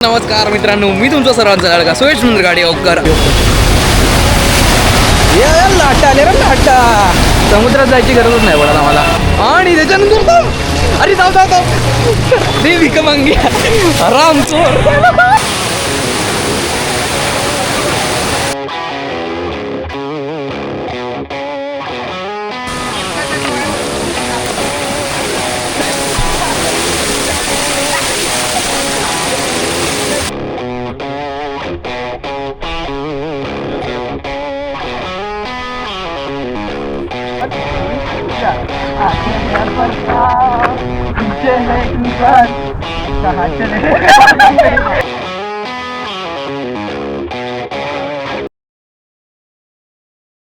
नमस्कार मित्रांनो, मी तुमचा सर्वांचा लाडका सुयश सुंदर गाडी ओकर. लाटा आले रे लाटा. समुद्रात जायची गरजच नाही पडत आम्हाला. आणि त्याच्यानंतर अरे जाऊ जाऊ जाऊ दे भिकमंगी आराम चोर.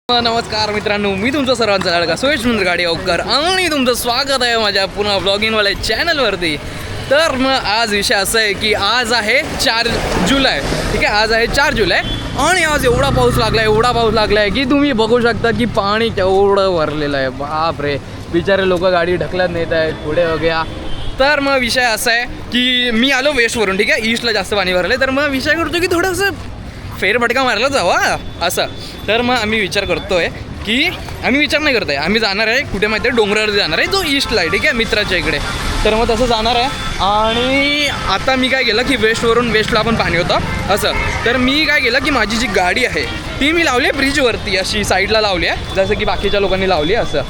नमस्कार मित्रांनो, मी तुमचा सर्वांचा लाडका सुयश सुंदर गाडी ओकर आणि तुमचं स्वागत आहे माझ्या पुन्हा ब्लॉगिंगवाल्या चॅनलवरती. तर मग आज विषय असा आहे की आज आहे 4 जुलै. ठीक आहे, आज आहे 4 जुलै आणि आज एवढा पाऊस लागला आहे की तुम्ही बघू शकता की पाणी केवढं भरलेलं आहे. बाप रे, बिचारे लोक गाडी ढकलत नेत आहेत पुढे वगैरे. तर मग विषय असा आहे की मी आलो वेस्टवरून. ठीक आहे, ईस्टला जास्त पाणी भरलं. तर मग विचार करतो की थोडंसं फेरफटका मारला जावा असं. तर मग आम्ही विचार करतोय की आम्ही जाणार आहे कुठे माहिती आहे, डोंगरावरती जाणार आहे, जो ईस्टला आहे. ठीक आहे, मित्राच्या इकडे. तर मग तसं जाणार आहे. आणि आता मी काय केलं की वेस्टला पण पाणी होतं असं. तर मी काय केलं की माझी जी गाडी आहे ती मी लावली आहे ब्रिजवरती, अशी साईडला लावली आहे, जसं की बाकीच्या लोकांनी लावली असं.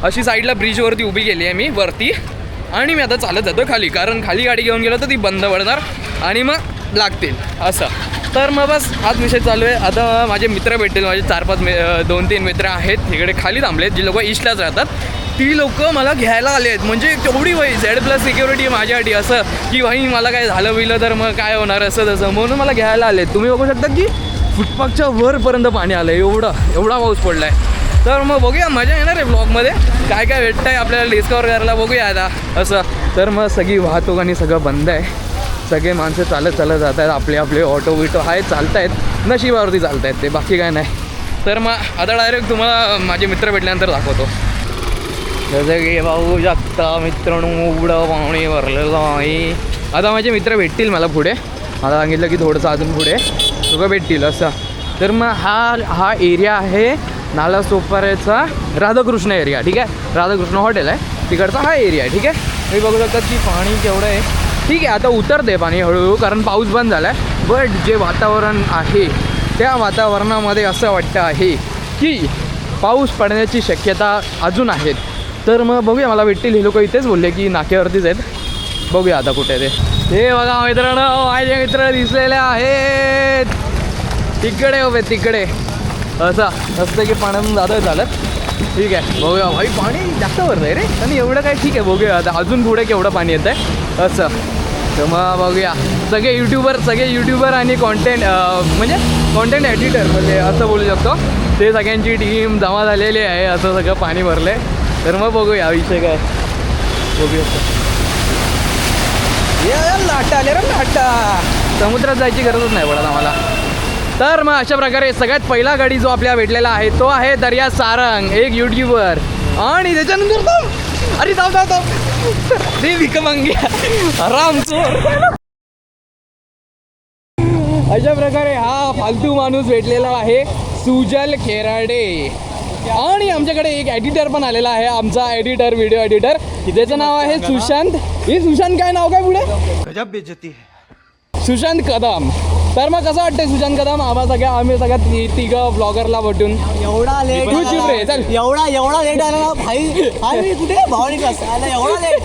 अशी साईडला ब्रिजवरती उभी केली आहे मी वरती. आणि मी आता चालत जातो खाली, कारण खाली गाडी घेऊन गेलो तर ती बंद पडणार आणि मग लागतील असं. तर मग बस हाच विषय चालू आहे. आता माझे मित्र भेटतील, माझे 4-5 2-3 मित्र आहेत तिकडे खाली थांबलेत, जी लोक ईस्टलाच राहतात. ती लोक मला घ्यायला आले आहेत. म्हणजे तेवढी Z+ सिक्युरिटी माझ्यासाठी, असं की भाई मला काय झालं बिलं तर मग काय होणार असं तसं, म्हणून मला घ्यायला आले. तुम्ही बघू शकता की फुटपाथच्या वरपर्यंत पाणी आलं आहे. एवढा पाऊस पडला आहे. तर मग बघूया, मजा येणार आहे ब्लॉगमध्ये. काय काय भेटतं आहे आपल्याला डिस्कवर करायला, बघूया आता असं. तर मग सगळी वाहतूक आणि सगळं बंद आहे. सगळे माणसं चालत जात आहेत. आपले ऑटो विटो आहेत, चालत आहेत, नशिबावरती चालत आहेत ते, बाकी काय नाही. तर मग आता डायरेक्ट तुम्हाला माझे मित्र भेटल्यानंतर दाखवतो. जसं की भाऊ शकता मित्रांनो, एवढं पाणी भरलेलं आहे. आता माझे मित्र भेटतील मला पुढे. मला सांगितलं की थोडंसं अजून पुढे सगळं भेटतील असं. तर मग हा एरिया आहे नालासोपाऱ्याचा राधाकृष्ण एरिया. ठीक आहे, राधाकृष्ण हॉटेल आहे तिकडचा हा एरिया आहे. ठीक आहे, मी बघू शकतात की पाणी केवढं आहे. ठीक आहे, आता उतरते पाणी हळूहळू, कारण पाऊस बंद झाला आहे. बट जे वातावरण आहे त्या वातावरणामध्ये असं वाटतं आहे की पाऊस पडण्याची शक्यता अजून आहेत. तर मग बघूया, मला भेटतील. हे लोक इथेच बोलले की नाक्यावरतीच आहेत. बघूया आता कुठे ते बघा मित्रांनो, माझे मित्र दिसलेले आहेत तिकडे उभे तिकडे असं असतं की पाण्यातून जातं चालत. ठीक आहे, बघूया. भाई पाणी जास्त भरतं आहे रे, आणि एवढं काय. ठीक आहे, बघूया आता अजून पुढे केवढं पाणी येतं आहे असं. तर मग बघूया. सगळे यूट्यूबर आणि कंटेंट एडिटर म्हणजे असं बोलू शकतो, ते सगळ्यांची टीम जमा झालेली आहे. असं सगळं पाणी भरलं आहे. तर मग बघूया विषय काय, बघूया. लाटा आले रे लाटा. समुद्रात जायची गरजच नाही पडत आम्हाला. तर मग अशा प्रकारे सगळ्यात पहिला गाडी जो आपल्याला भेटलेला आहे तो आहे दर्या सारंग, एक यूट्यूबर. आणि त्याच्यानंतर अरे जाऊ जाऊ जाऊ दे भिकमंगी आराम चोर. अशा प्रकारे हा फालतू माणूस भेटलेला आहे, सुजल खेराडे. आणि आमच्याकडे एक एडिटर पण आलेला आहे, आमचा एडिटर, व्हिडिओ एडिटर. त्याचं नाव आहे सुशांत. हे सुशांत काय नाव काय पुढे, गजब बेइज्जती है, सुशांत कदम. तर मग कसं वाटतंय सुशांत कदम आम्ही सगळ्या तिघं ब्लॉगरला भेटून? एवढा लेट चल. एवढा लेट आला ना भाई कुठे भावनिक असं एवढा लेट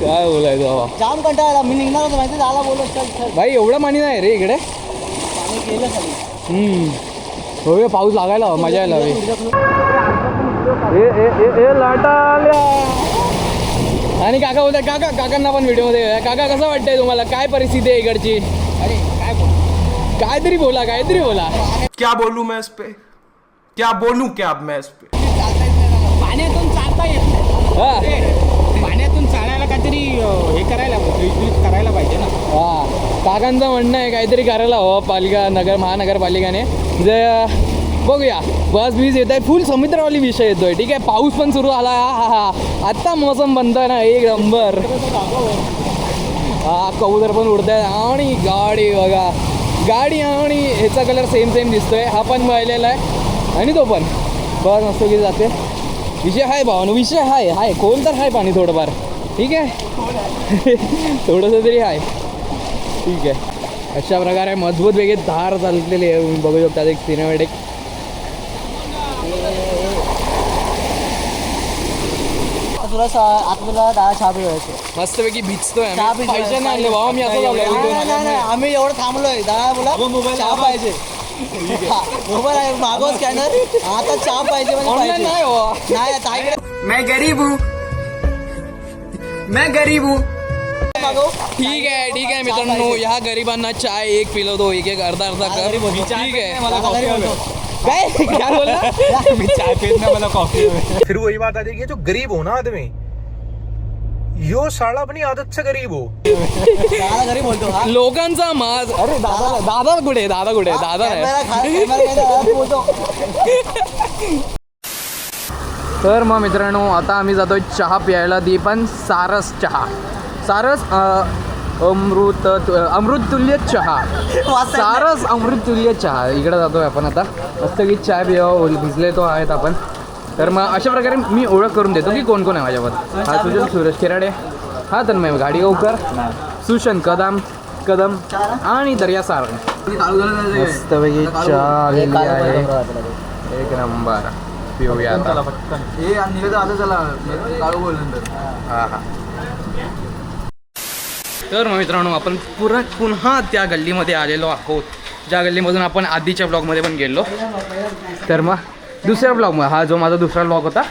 काय बोलायचं बाबा, जाम कंटाळा. मी निघणार होतो माहिती, झाला बोलत चल भाई एवढं पाणी नाही रे इकडे. पाणी केलं सगळं. हो, पाऊस लागायला हवा, मजा यायला हवी. लाटा आल्या. आणि काका बोलताय, काकांना पण व्हिडिओमध्ये. काका कसं वाटतंय तुम्हाला, काय परिस्थिती आहे इकडची? अरे काहीतरी बोला. क्या बोलूं मैं इस पे, क्या बोलूं क्या अब मैं इस पे. पाण्यातून चालता येत नाही. पाण्यातून चालायला काहीतरी हे करायला पाहिजे ना. काकांचं म्हणणं आहे काहीतरी करायला हवं महानगरपालिकाने. बघूया, बस वीज येत आहे, फुल समुद्रावाली विषय येतोय. ठीक आहे, पाऊस पण सुरू आला. आत्ता मोसम बनतोय ना, एक नंबर. हा कबूतर पण उडत आहे आणि गाडी बघा, गाडी आणि ह्याचा कलर सेम सेम दिसतोय. हा पण वळलेला आहे आणि तो पण बस मस्त की जाते. विषय आहे भावानो, विषय आहे खोल तर आहे पाणी थोडंफार, ठीक आहे. थोडंसं तरी आहे, ठीक आहे. अशा प्रकारे मजबूत वेगळे धार चाललेली आहे, तुम्ही बघू शकता. एक सिनेमॅटिक तुला दहा चहा पिवायचे मस्तपैकी भिजतोय. चहा पितोय. पैसे नाही आणले भावा, मी असं झालं. आम्ही एवढं थांबलोय दहा बोला चहा पाहिजे. मोबाईल आहे मागव स्कॅनर, आता चहा पाहिजे म्हणजे ऑनलाईन पाहिजे. नाही हो. नाही ताईकडे मैं गरीब हूँ, मैं गरीब हूँ. मागव. ठीक आहे मित्रांनो, ह्या गरिबांना चाय एक पिलवतो, एक अर्धा कर. ठीक आहे. आता घरी बोलतो. काय काय बोलला? मी चाय पेत ना, मला कॉफी. फिर वही बात आ जाएगी, जो गरीब हो ना आदमी, यो साला अपनी आदत से गरीब हो. दादा घरी बोलतो. हा लोकांचा माज. अरे दादा कुठे दादा नाही. कॅमेरा बोलतो. तर मग मित्रांनो, आता आम्ही जातोय चहा प्यायला, ती पण सारस चहा. सारस अमृततुल्य चहा. सारस अमृततुल्य चहा इकडे जातोय आपण आता. मस्त की चाय पिवा, भिजले तो आहेत आपण. तर मग अशा प्रकारे मी ओळख करून देतो की कोण कोण आहे माझ्यावर. हा सुजल सुरेश खेराडे, हा तन्मय गाडीगावकर, सुशन कदम आणि दर्या सारंग. मस्तपैकी चहा आलेली आहे, एक नंबर. पिऊया आता. हा. तर मग मित्रांनो, आपण पुन्हा त्या गल्लीमध्ये आलेलो आहोत, ज्या गल्लीमधून आपण आधीच्या ब्लॉगमध्ये पण गेलो. तर मग दुसऱ्या ब्लॉगमध्ये, हा जो माझा दुसरा ब्लॉग होता,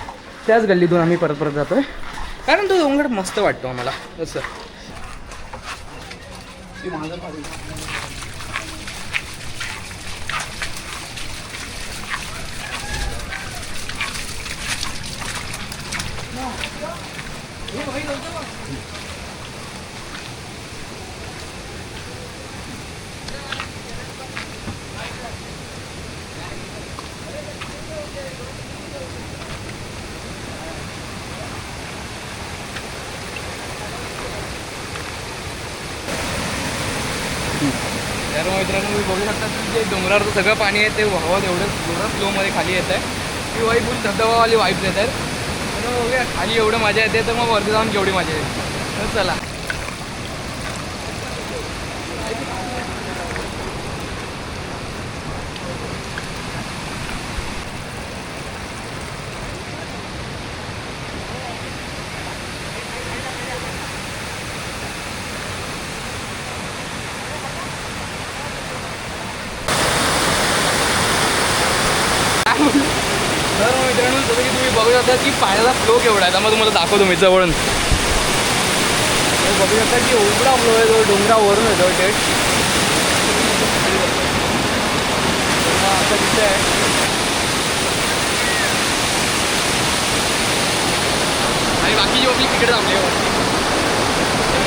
त्याच गल्लीतून आम्ही परत जातोय, कारण तो डोंगर मस्त वाटतो आम्हाला असं. तर मित्रांनो, मी बघू शकता की जे डोंगरावरचं सगळं पाणी आहे ते वाहवत एवढं फ्लोमध्ये खाली येत आहे. ती वाई फुल धबधबावाली वाईफ येत आहेत. तर बघूया खाली एवढं मजा येते, तर मग वरती जाऊन केवढी मजा येते. तर चला. तर मित्रांनो, जसं की तुम्ही बघू शकता की पाण्याचा फ्लो केवढा आहे. त्यामुळे तुम्हाला दाखवतो मी जवळून. बघू शकता की एवढा फ्लो आहे, जो डोंगरावरून येतो थेट. असं दिसतंय. आणि बाकीची आपली तिकडे थांबली वरती.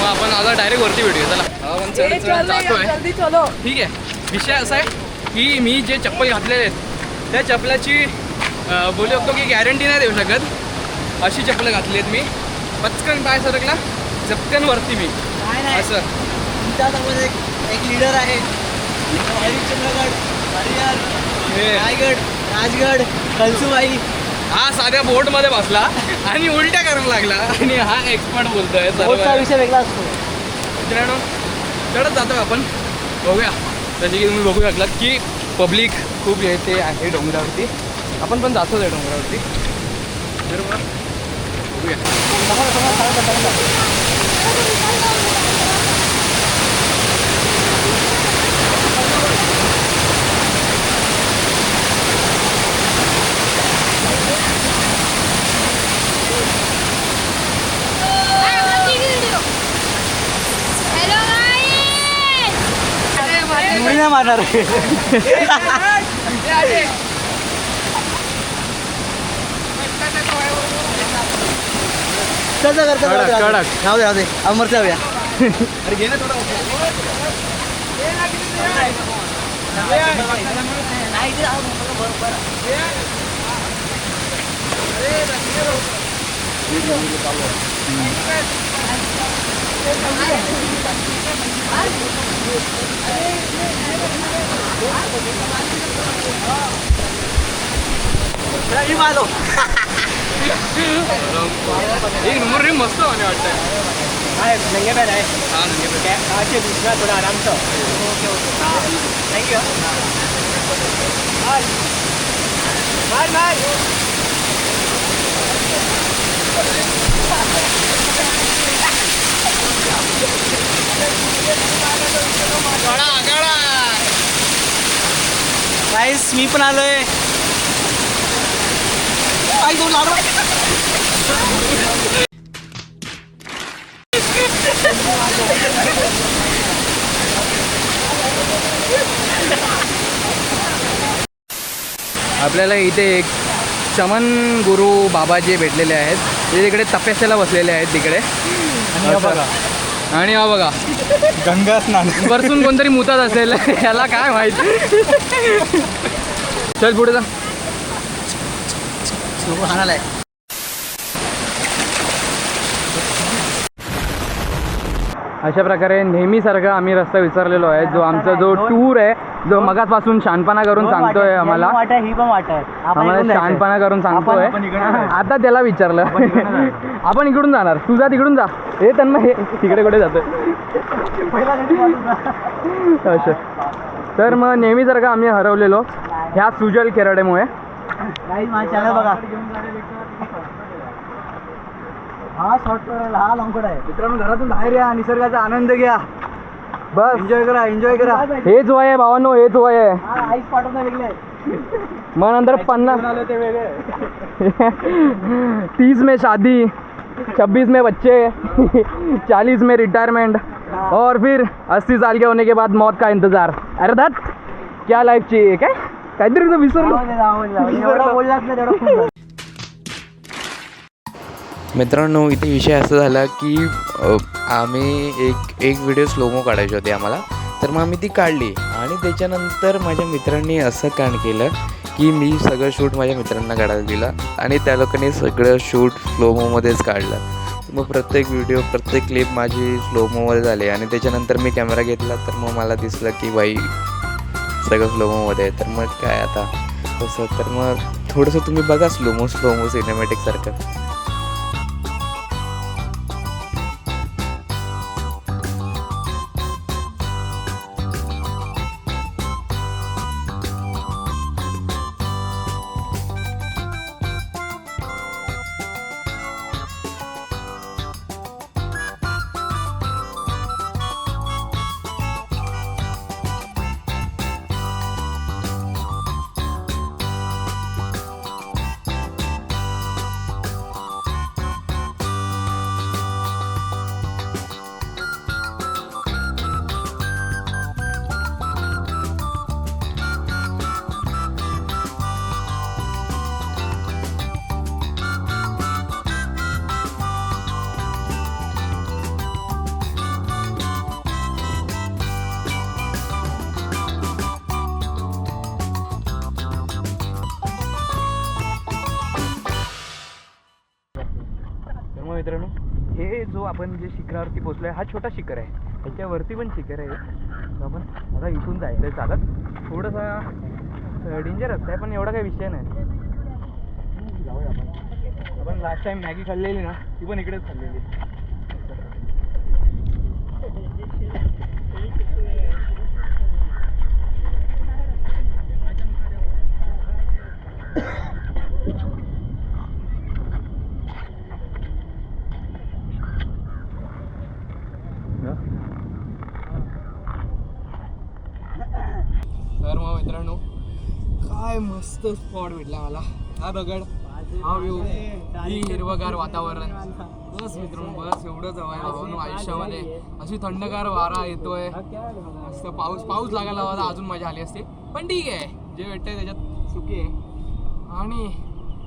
मग आपण आता डायरेक्ट वरती भेटूया. चला आपण चढत जातोय. ठीक आहे. विषय असा आहे की मी जे चप्पल घातलेले आहेत त्या चपलाची बोलू शकतो की गॅरंटी नाही देऊ शकत. अशी चप्पल घातली आहेत मी. पचकन पाय सरकला, झपकन वरती मी असं. तुमच्या एक लीडर आहे, हरिश्चंद्रगड, हरिहर, रायगड, राजगड, कळसुबाई. हा साध्या बोटमध्ये बसला आणि उलट्या करायला लागला आणि हा एक्सपर्ट बोलतोय. बोटचा विषय वेगळा असतो. मित्रांनो, चढत जातो आपण, बघूया. जसे की तुम्ही बघू शकलात की पब्लिक खूप येते आहे डोंगरावरती. आपण पण जातोच आहे डोंगरावरती. तर मग बघूया. मुली नाही मारणार. कडक. राहू दे अमर जाऊया. अरे घे ना थोडा. एक नंबर रे मस्त म्हणे वाटतं. नंगे पॅन आहे हा नंगे अच्छे दुसरा थोडा आरामचं थँक्यू बाय बाय गाईस मी पण आलोय. आपल्याला इथे एक शमन गुरु बाबाजी भेटलेले आहेत. ते तिकडे तपस्याला बसलेले आहेत तिकडे. आणि हा बघा गंगा स्नान वरतून कोणतरी मुतात असेल याला काय माहित. चल पुढे जा. हाणालाय. अशा प्रकारे नेहमीसारखा आम्ही रस्ता विसरलेलो आहे. जो आमचा जो टूर आहे जो मगाचपासून शहाणपणा करून सांगतोय आम्हाला ही पण वाट आहे आम्हाला शहाणपणा करून सांगतोय. आता त्याला विचारलं आपण इकडून जाणार. तू जा तिकडून जा. हे त्यांना हे तिकडे कुठे जातं. अच्छा तर मग नेहमीसारखं आम्ही हरवलेलो ह्या सुजल खेराडेमुळे. बघा हा शॉर्ट हा लॉंग कोड आहे. मित्रांनो घरातून बाहेर या निसर्गाचा आनंद घ्या. बस एन्जॉय करा एन्जॉय करा. हेच वय आहे भावांनो हेच वय आहे. आईस पाठवणं वेगळे मग नंतर 50 ते वेगळे 30 में शादी 26 में बच्चे 40 में रिटायरमेंट और फिर 80 साल के होने के बाद मौत का इंतजार. अरे धत क्या लाईफ चाहिए काय काहीतरी विसरलो. बोललाच नाही तेवढं. मित्रांनो इथे विषय असा झाला की आम्ही एक व्हिडिओ स्लोमो काढायची होती आम्हाला. तर मग आम्ही ती काढली आणि त्याच्यानंतर माझ्या मित्रांनी असं कांड केलं की मी सगळं शूट माझ्या मित्रांना काढायला दिलं आणि त्या लोकांनी सगळं शूट स्लोमोमध्येच काढलं. मग प्रत्येक व्हिडिओ प्रत्येक क्लिप माझी स्लोमोमध्ये झाली आणि त्याच्यानंतर मी कॅमेरा घेतला तर मग मला दिसलं की बाई सगळं स्लोमोमध्ये आहे. तर मग काय आता तसं तर मग थोडंसं तुम्ही बघा स्लोमो सिनेमॅटिकसारखं. मित्रांनो हे जो आपण जे शिखरावरती पोचलो आहे हा छोटा शिखर आहे. ह्याच्यावरती पण शिखर आहे. तर आपण आता इथून जायचं आहे चालत. थोडंसं डेंजरस आहे पण एवढा काही विषय नाही. आपण लास्ट टाइम मॅगी खाल्लेली ना ती पण इकडेच खाल्लेली. तर मग मित्रांनो काय मस्त स्पॉट भेटला मला. हा दगड हा व्ह्यू ही हिरवगार वातावरण. बस मित्रांनो बस एवढंच हवं आहे भावांनो आयुष्यामध्ये. अशी थंडगार वारा येतोय मस्त. पाऊस लागायला हवा तर अजून मजा आली असते पण ठीक आहे जे भेटतंय त्याच्यात सुखी आहे. आणि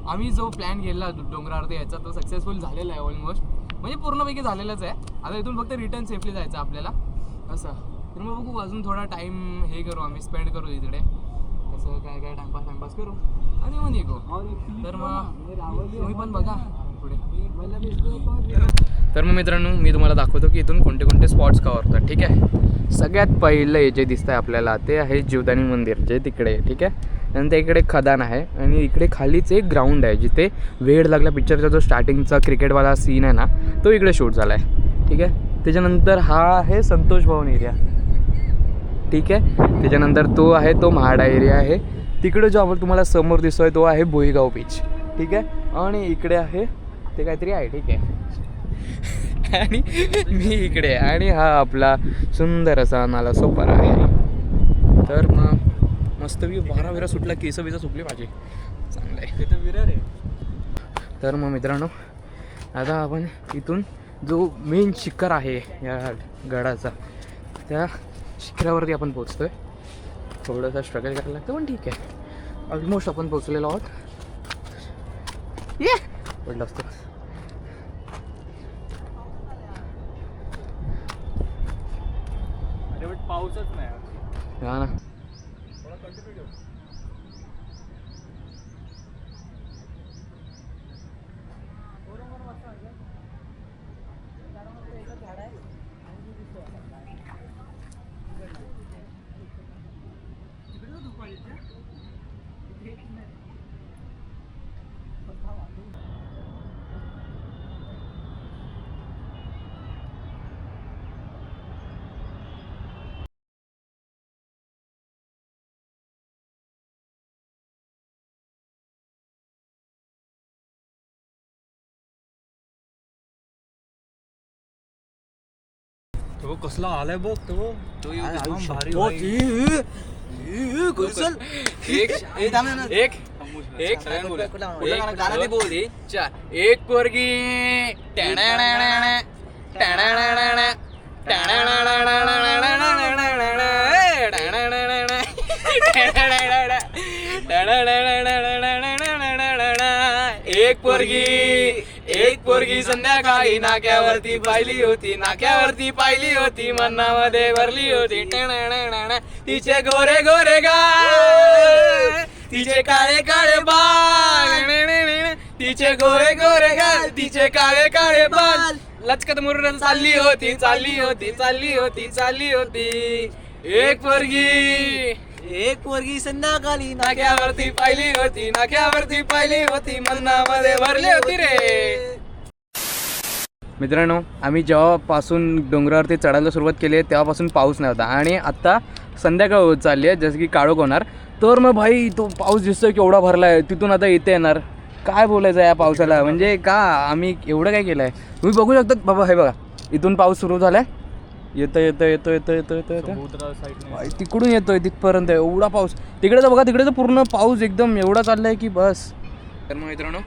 आम्ही जो प्लॅन केला डोंगरावरती याचा तो सक्सेसफुल झालेला आहे ऑलमोस्ट. म्हणजे पूर्णपैकी झालेलाच आहे. आता इथून फक्त रिटर्न सेफली जायचं आपल्याला असं. तर मग बघू अजून थोडा टाईम हे करू आम्ही स्पेंड करू इकडे असं काय काय टाइमपास करू आणि मग निघू. तर मग तुम्ही पण बघा पुढे. तर मग मित्रांनो मी तुम्हाला दाखवतो की इथून कोणते कोणते स्पॉट्स कव्हर होतात. ठीक आहे, सगळ्यात पहिलं जे दिसतं आहे आपल्याला ते आहे जीवदानी मंदिर जे तिकडे आहे. ठीक आहे, नंतर इकडे खदान आहे आणि इकडे खालीच एक ग्राउंड आहे जिथे वेड लागला पिक्चरचा जो स्टार्टिंगचा क्रिकेटवाला सीन आहे ना तो इकडे शूट झाला आहे. ठीक आहे, त्याच्यानंतर हा आहे संतोष भवन एरिया. ठीक आहे, त्याच्यानंतर तो आहे तो म्हाडा एरिया आहे. तिकडे जो आपण तुम्हाला समोर दिसतोय तो आहे भोईगाव बीच. ठीक आहे, आणि इकडे आहे ते काहीतरी आहे. ठीक आहे, आणि मी इकडे आणि हा आपला सुंदर असा नाला सोपारा आहे. तर मग मस्त मी वारा सुटला, केस बिस सुटली माझी, चांगलं आहे. तिथं विरार आहे. तर मग मित्रांनो आता आपण इथून जो मेन शिखर आहे या गडाचा त्या शिखरावरती आपण पोचतोय. थोडंसं स्ट्रगल करायला लागतं पण ठीक आहे, ऑलमोस्ट आपण पोचलेलो आहोत. ये पडलं असतं. अरे बट पाऊसच नाही. हा ना, तो कसला आलाय बघ तो भारी एक पोरगी एक पोरगी संध्याकाळी नाक्यावरती पाहिली होती मनामध्ये भरली होती. तिचे गोरे गोरे गाल, तिचे काळे काळे बाल, तिचे गोरे गोरे गाल, तिचे काळे काळे बाल, लचकत मुरून चालली होती. एक पोरगी संध्याकाळी नाक्यावरती पाहिली होती मनामध्ये भरली होती रे. मित्रांनो आम्ही जेव्हापासून डोंगरावरती चढायला सुरुवात केली आहे तेव्हापासून पाऊस नव्हता आणि आता संध्याकाळ होत चालली आहे जसं की काळोख होणार. तर मग भाई तो पाऊस दिसतोय केवढा भरला आहे, तिथून आता इथे येणार. काय बोलायचं या पावसाला, म्हणजे का आम्ही एवढं काय केलं आहे तुम्ही बघू शकता बाबा. हे बघा इथून पाऊस सुरू झाला आहे, येतो तिकडून येतोय तिथपर्यंत एवढा पाऊस. तिकडे बघा तिकडे पूर्ण पाऊस एकदम एवढा चाललाय की बस. तर मग मित्रांनो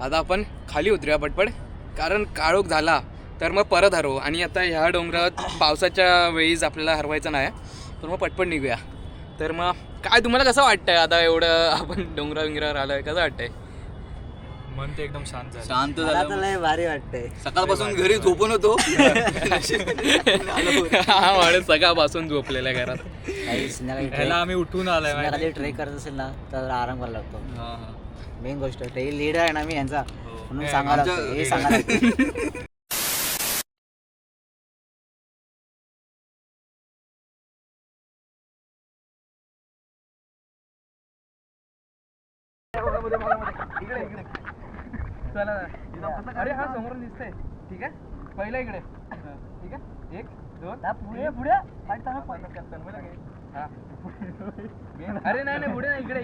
आता आपण खाली उतरूया पटपट, कारण काळोख झाला तर मग परत हरवू आणि आता ह्या डोंगरात पावसाच्या वेळीच आपल्याला हरवायचं नाही. तर मग पटपट निघूया. तर मग काय तुम्हाला कसं वाटतंय आता एवढं आपण डोंगरावर आलोय, कसं वाटतंय? मन ते एकदम शांत झालं. भारी वाटतंय. सकाळपासून घरी झोपून होतो. हा माणूस सकाळपासून झोपलेला घरात. ह्याला आम्ही उठून आलाय. संध्याकाळी ट्रेक करत असेल ना तर आराम करायला लागतो. मेन गोष्ट ट्रेल लीडर आहे ना मी यांचा, म्हणून सांगायला लागतं, हे सांगायला लागतं. चला अरे हा समोरून दिसतंय. ठीक आहे, पहिला इकडे. ठीक आहे, 1 2 पुढे अरे नाही पुढे नाही, इकडे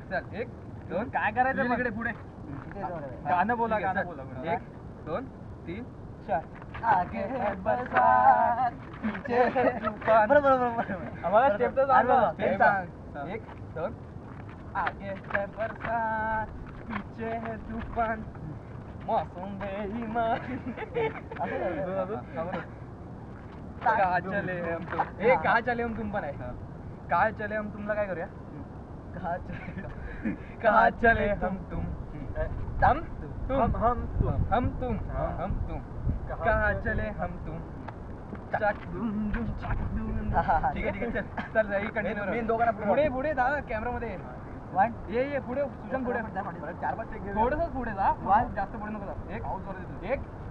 चल. 1 2 काय करायचं इकडे पुढे. गाणं बोला 1 2 3 4. बरोबर आम्हाला स्टेप तर सांग. 1 2 आगे है बरसात पीछे है तूफान मौसम बेईमान. कहाँ चले हम तुम. कहाँ चले हम तुम पण आहे. कहाँ चले हम तुमला काय करूया. कहाँ चले हम तुम कहाँ चले हम तुम. ठीक आहे चल कंटिन्यू. पुढे पुढे दा कॅमेरा मध्ये. ये पुढे सुशांत पुढे थोडंसं पुढे जा जास्त पुढे नको जा. एक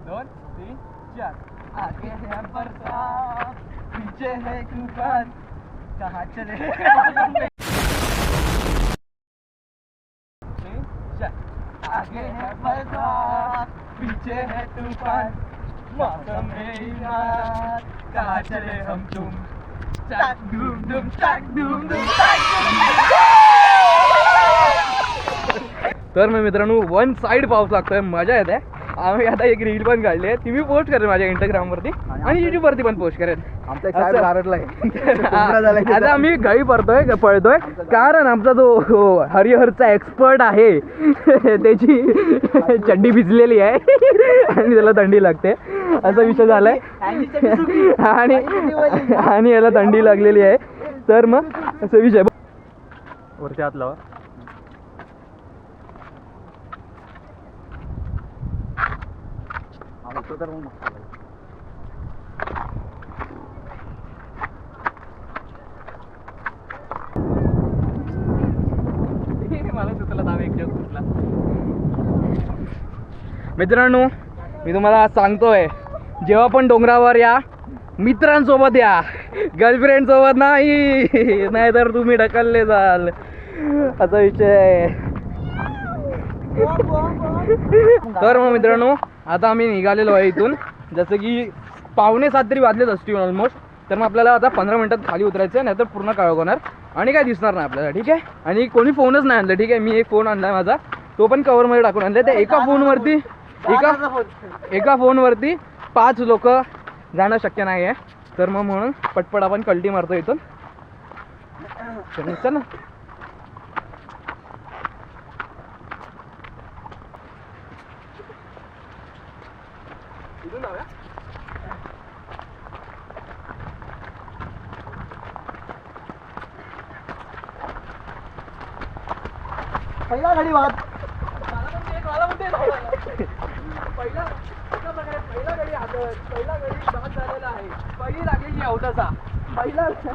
2 3 4 आगे है बरसात पीछे है तूफान कहाँ चले आगे है बरसात पीछे है तूफान मौसम है ईमान कहाँ चले हम तुम टाक धूम धूम टाक धूम धूम टाक धूम. तर मग मित्रांनो वन साईड पाऊस लागतोय, मजा येते. आम्ही आता एक रील पण काढली आहे, ती मी पोस्ट करेन माझ्या इंस्टाग्रामवरती आणि युट्यूबवरती पण पोस्ट करेन. आता आम्ही गावी पळतोय कारण आमचा जो हरिहरचा एक्सपर्ट आहे त्याची चड्डी भिजलेली आहे आणि त्याला थंडी लागते असा विषय झालाय आणि याला थंडी लागलेली आहे. तर मग असा विषय वरती हात लावा. मला सुचला दावे एक जोक सुचला. मित्रांनो मी तुम्हाला सांगतोय जेव्हा पण डोंगरावर या मित्रांसोबत या, गर्लफ्रेंड सोबत नाही, नाहीतर तुम्ही ढकलले जाल असा विषय आहे. तर मग मित्रांनो आता आम्ही निघालेलो आहे इथून, जसं की 6:45 तरी वाजलेच असतील ऑलमोस्ट. तर मग आपल्याला आता 15 मिनिटात खाली उतरायचं आहे, नाहीतर पूर्ण काळोख होणार आणि काय दिसणार नाही आपल्याला. ठीक आहे. आणि कोणी फोनच नाही आणलं. ठीक आहे. मी एक फोन आणलाय माझा, तो पण कवरमध्ये टाकून आणला. त्या एका फोनवरती 5 लोक जाणं शक्य नाही आहे. तर मग म्हणून पटपट आपण कल्टी मारतो इथून. चल ना इथून जाऊया. पहिला गाडी वाद पहिला गडी आदत, पहिला गडी बाद झालेला आहे. पहिली लागलेली अवतासा, पहिला लपड.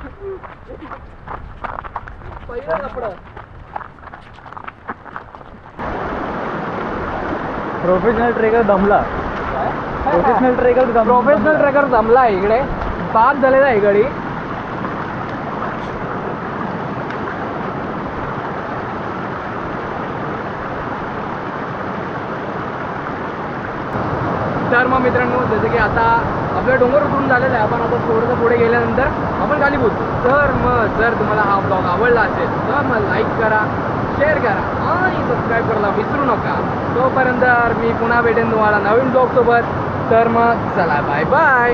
प्रोफेशनल ट्रेकर दमला. प्रोफेशनल ट्रेकर जमला आहे इकडे. बाद झालेला आहे गडी. तर मग मित्रांनो जसं की आता आपलं डोंगर उतरून झालेलं आहे, आपण आता थोडंसं पुढे गेल्यानंतर आपण खाली पोहोचू. तर मग जर तुम्हाला हा ब्लॉग आवडला असेल तर मग लाईक करा, शेअर करा आणि सबस्क्राईब करायला विसरू नका. तोपर्यंत मी पुन्हा भेटेन तुम्हाला नवीन ब्लॉगसोबत. तर मग चला बाय बाय.